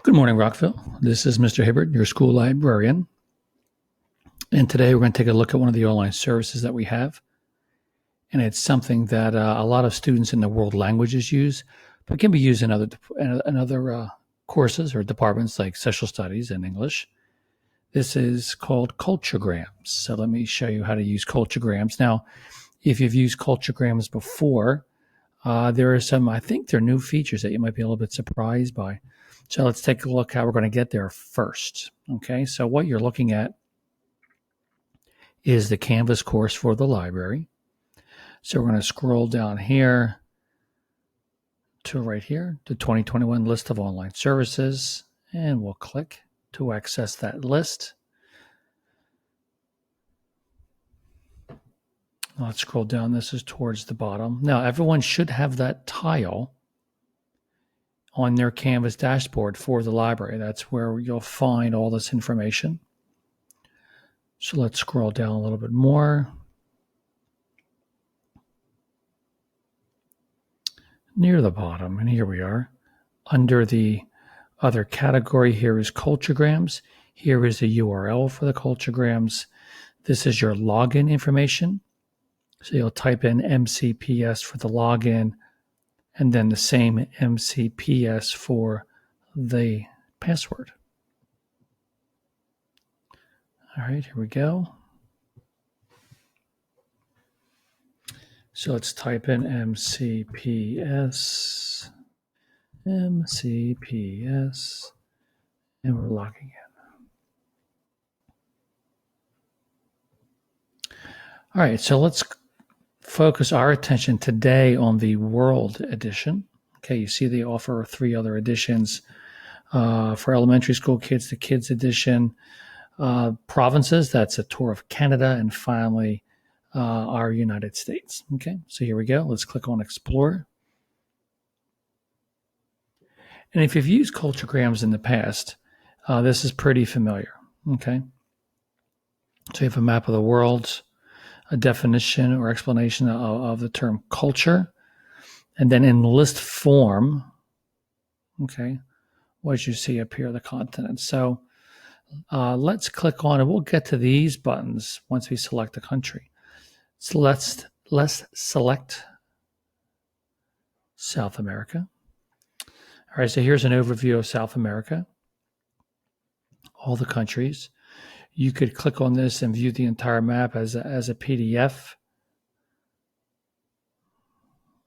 Good morning, Rockville. This is Mr. Hibbert, your school librarian. And today we're going to take a look at one of the online services that we have. And it's something that a lot of students in the world languages use, but can be used in other courses or departments like social studies and English. This is called Culturegrams. So let me show you how to use Culturegrams. Now, if you've used Culturegrams before, there are some, I think they're new features that you might be a little bit surprised by. So let's take a look how we're going to get there first. Okay, so what you're looking at is the Canvas course for the library. So we're going to scroll down here to right here, the 2021 list of online services, and we'll click to access that list. Let's scroll down. This is towards the bottom. Now, everyone should have that tile on their Canvas dashboard for the library. That's where you'll find all this information. So let's scroll down a little bit more. Near the bottom, and here we are. Under the other category, here is Culturegrams. Here is the URL for the Culturegrams. This is your login information. So you'll type in MCPS for the login, and then the same MCPS for the password. All right, here we go. So let's type in MCPS, and we're logging in. All right, so let's focus our attention today on the World Edition. Okay, you see they offer 3 other editions for elementary school kids, the Kids Edition, Provinces, that's a tour of Canada, and finally our United States. Okay, so here we go. Let's click on Explore. And if you've used Culturegrams in the past, this is pretty familiar. Okay, so you have a map of the world, a definition or explanation of the term culture, and then in list form, okay, what you see up here, the continents. So let's click on it. We'll get to these buttons once we select the country. So let's select South America. All right, so here's an overview of South America, all the countries. You could click on this and view the entire map as a PDF.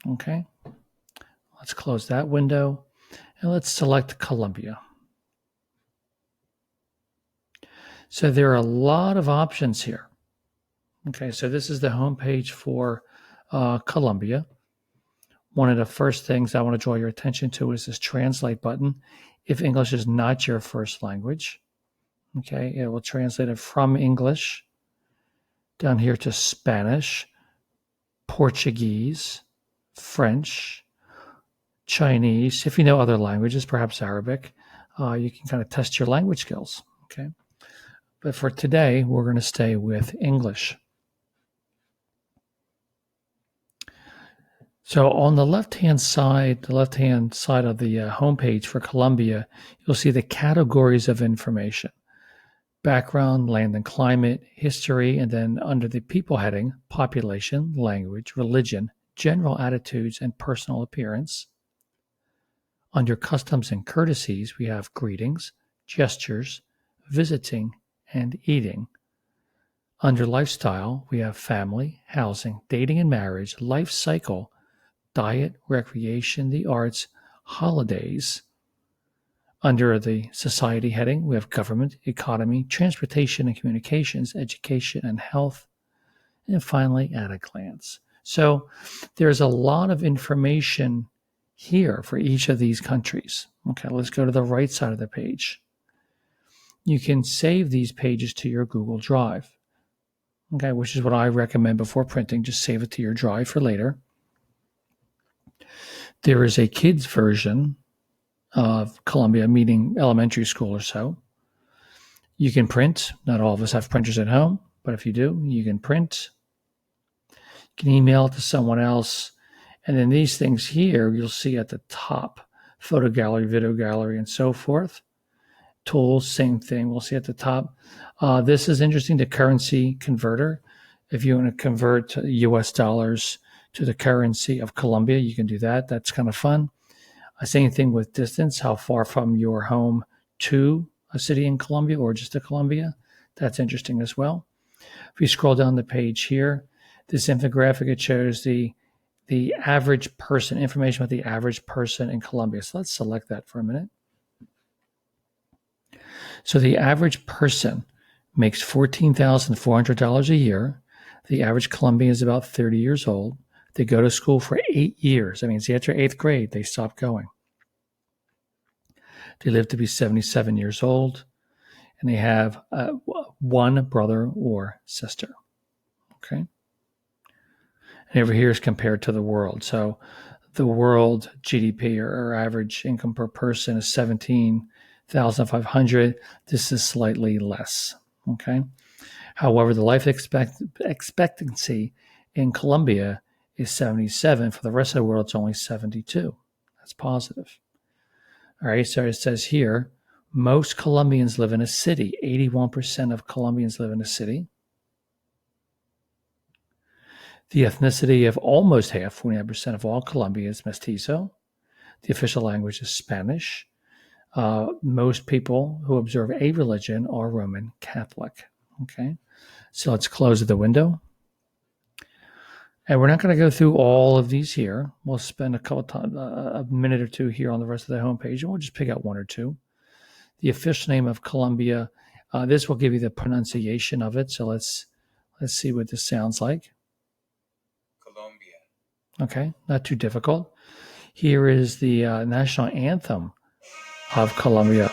Okay, let's close that window and let's select Colombia. So there are a lot of options here. Okay, so this is the homepage for Colombia. One of the first things I want to draw your attention to is this translate button. If English is not your first language, okay, it will translate it from English down here to Spanish, Portuguese, French, Chinese. If you know other languages, perhaps Arabic, you can kind of test your language skills, okay? But for today, we're going to stay with English. So on the left-hand side of the homepage for Colombia, you'll see the categories of information: background, land and climate, history, and then under the people heading, population, language, religion, general attitudes, and personal appearance. Under customs and courtesies, we have greetings, gestures, visiting, and eating. Under lifestyle, we have family, housing, dating and marriage, life cycle, diet, recreation, the arts, holidays. Under the society heading, we have government, economy, transportation and communications, education and health, and finally, at a glance. So there's a lot of information here for each of these countries. Okay, let's go to the right side of the page. You can save these pages to your Google Drive, okay, which is what I recommend before printing. Just save it to your drive for later. There is a kids version of Colombia, meaning elementary school or so. You can print. Not all of us have printers at home, but if you do, you can print. You can email it to someone else. And then these things here, you'll see at the top, photo gallery, video gallery, and so forth. Tools, same thing. We'll see at the top. This is interesting, the currency converter. If you want to convert US dollars to the currency of Colombia, you can do that. That's kind of fun. Same thing with distance, how far from your home to a city in Colombia or just to Colombia. That's interesting as well. If you scroll down the page here, this infographic, it shows the average person, information about the average person in Colombia. So let's select that for a minute. So the average person makes $14,400 a year. The average Colombian is about 30 years old. They go to school for 8 years. That means after 8th grade, they stop going. They live to be 77 years old, and they have one brother or sister. Okay. And over here is compared to the world. So the world GDP or average income per person is 17,500. This is slightly less. Okay. However, the life expectancy in Colombia is 77. For the rest of the world, it's only 72. That's positive. All right. So it says here, most Colombians live in a city. 81% of Colombians live in a city. The ethnicity of almost half, 49% of all Colombia, is Mestizo. The official language is Spanish. Most people who observe a religion are Roman Catholic. Okay, so let's close the window. And we're not going to go through all of these here. We'll spend a minute or two here on the rest of the homepage, and we'll just pick out one or two. The official name of Colombia. This will give you the pronunciation of it. So let's see what this sounds like. Okay, not too difficult. Here is the national anthem of Colombia.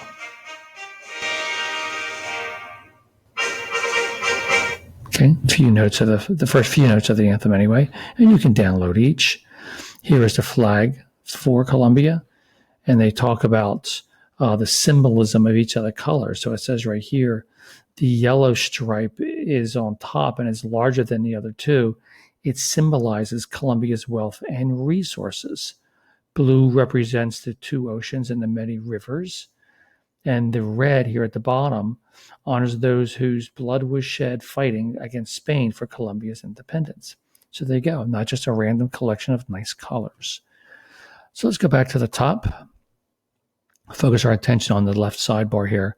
Okay, few notes of the first few notes of the anthem anyway, and you can download each. Here is the flag for Colombia, and they talk about the symbolism of each of the colors. So it says right here, the yellow stripe is on top and is larger than the other two. It symbolizes Colombia's wealth and resources. Blue represents the two oceans and the many rivers. And the red here at the bottom honors those whose blood was shed fighting against Spain for Colombia's independence. So there you go, not just a random collection of nice colors. So let's go back to the top. Focus our attention on the left sidebar here.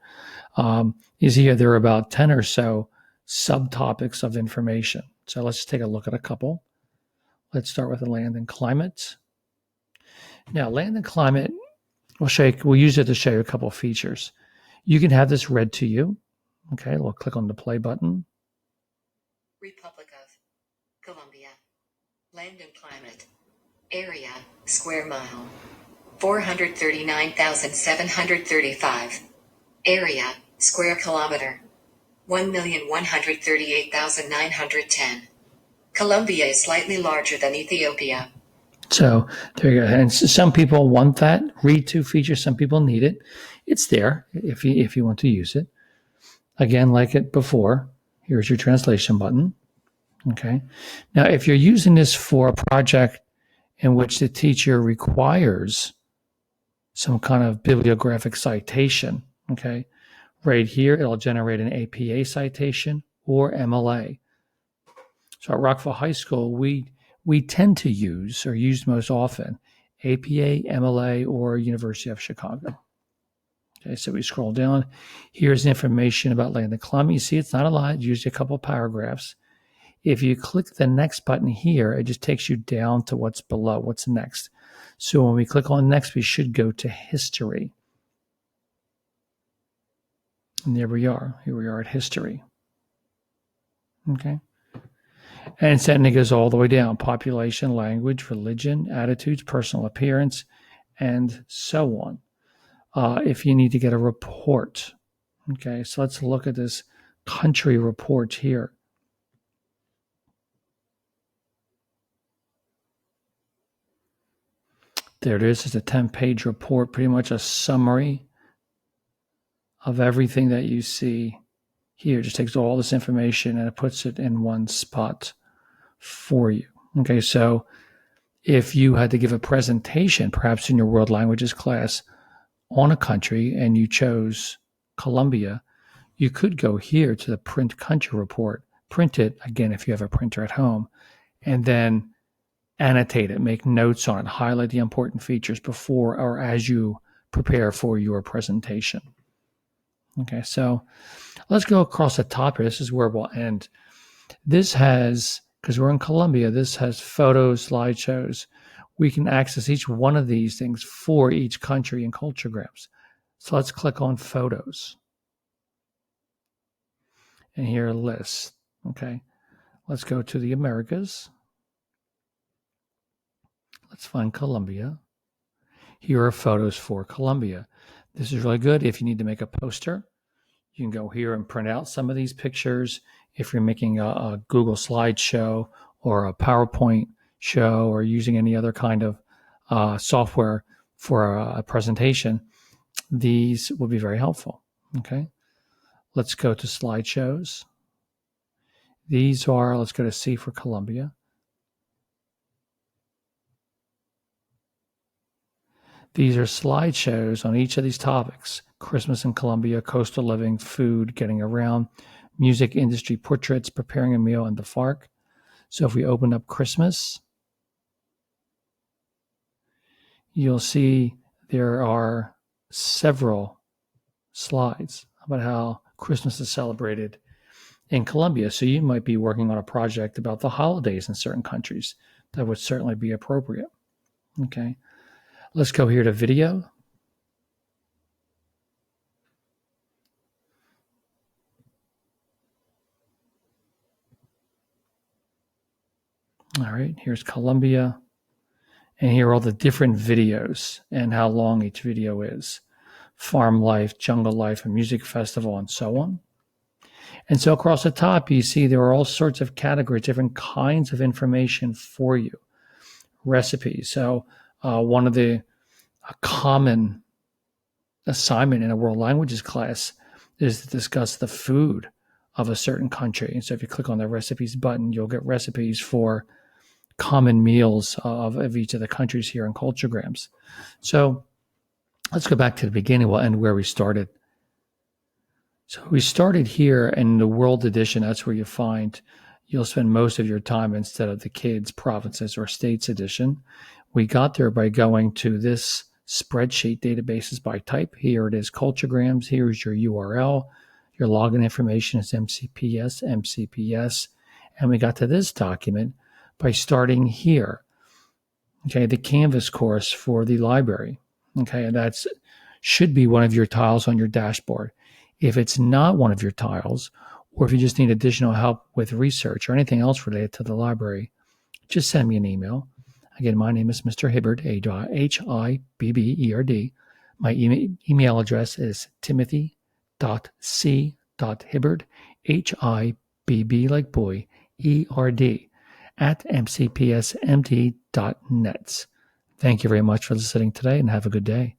You see here there are about 10 or so subtopics of information. So let's just take a look at a couple. Let's start with the land and climate. Now, land and climate, we'll use it to show you a couple of features. You can have this read to you. Okay, we'll click on the play button. Republic of Colombia. Land and climate. Area, square mile. 439,735. Area, square kilometer. 1,138,910. Colombia is slightly larger than Ethiopia. So there you go. And some people want that read to feature. Some people need it. It's there if you want to use it. Again, like it before, here's your translation button. Okay. Now, if you're using this for a project in which the teacher requires some kind of bibliographic citation, okay, right here, it'll generate an APA citation or MLA. So at Rockville High School, we tend to use, or used most often, APA, MLA, or University of Chicago. Okay, so we scroll down. Here's information about land and climate. You see it's not a lot, it's usually a couple of paragraphs. If you click the next button here, it just takes you down to what's below, what's next. So when we click on next, we should go to history. And there we are. Here we are at history. Okay. And then it goes all the way down. Population, language, religion, attitudes, personal appearance, and so on. If you need to get a report. Okay, so let's look at this country report here. There it is. It's a 10-page report, pretty much a summary of everything that you see here. It just takes all this information and it puts it in one spot for you. Okay, so if you had to give a presentation, perhaps in your world languages class, on a country, and you chose Colombia, you could go here to the print country report, print it, again, if you have a printer at home, and then annotate it, make notes on it, highlight the important features before or as you prepare for your presentation. Okay, so let's go across the top here. This is where we'll end. This has, because we're in Colombia, this has photos, slideshows. We can access each one of these things for each country in Culturegrams. So let's click on photos. And here are lists. Okay, let's go to the Americas. Let's find Colombia. Here are photos for Colombia. This is really good if you need to make a poster. You can go here and print out some of these pictures. If you're making a Google slideshow or a PowerPoint show or using any other kind of software for a presentation, these will be very helpful. Okay, let's go to slideshows. These are, let's go to C for Colombia. These are slideshows on each of these topics: Christmas in Colombia, coastal living, food, getting around, music industry, portraits, preparing a meal, and the FARC. So if we open up Christmas, you'll see there are several slides about how Christmas is celebrated in Colombia. So you might be working on a project about the holidays in certain countries. That would certainly be appropriate. Okay. Let's go here to video. All right, here's Colombia. And here are all the different videos and how long each video is. Farm life, jungle life, a music festival, and so on. And so across the top, you see there are all sorts of categories, different kinds of information for you. Recipes. So one of the common assignment in a world languages class is to discuss the food of a certain country. And so if you click on the recipes button, you'll get recipes for common meals of each of the countries here in Culturegrams. So let's go back to the beginning. We'll end where we started. So we started here in the World Edition. That's where you'll spend most of your time instead of the Kids, Provinces, or States Edition. We got there by going to this spreadsheet, databases by type. Here it is, Culturegrams. Here's your URL. Your login information is MCPS, MCPS. And we got to this document by starting here. Okay, the Canvas course for the library. Okay, and that's should be one of your tiles on your dashboard. If it's not one of your tiles, or if you just need additional help with research or anything else related to the library, just send me an email. Again, my name is Mr. Hibberd, Hibberd. My email address is timothy.c.hibberd, Hibb like boy, ERD, @mcpsmd.net. Thank you very much for listening today and have a good day.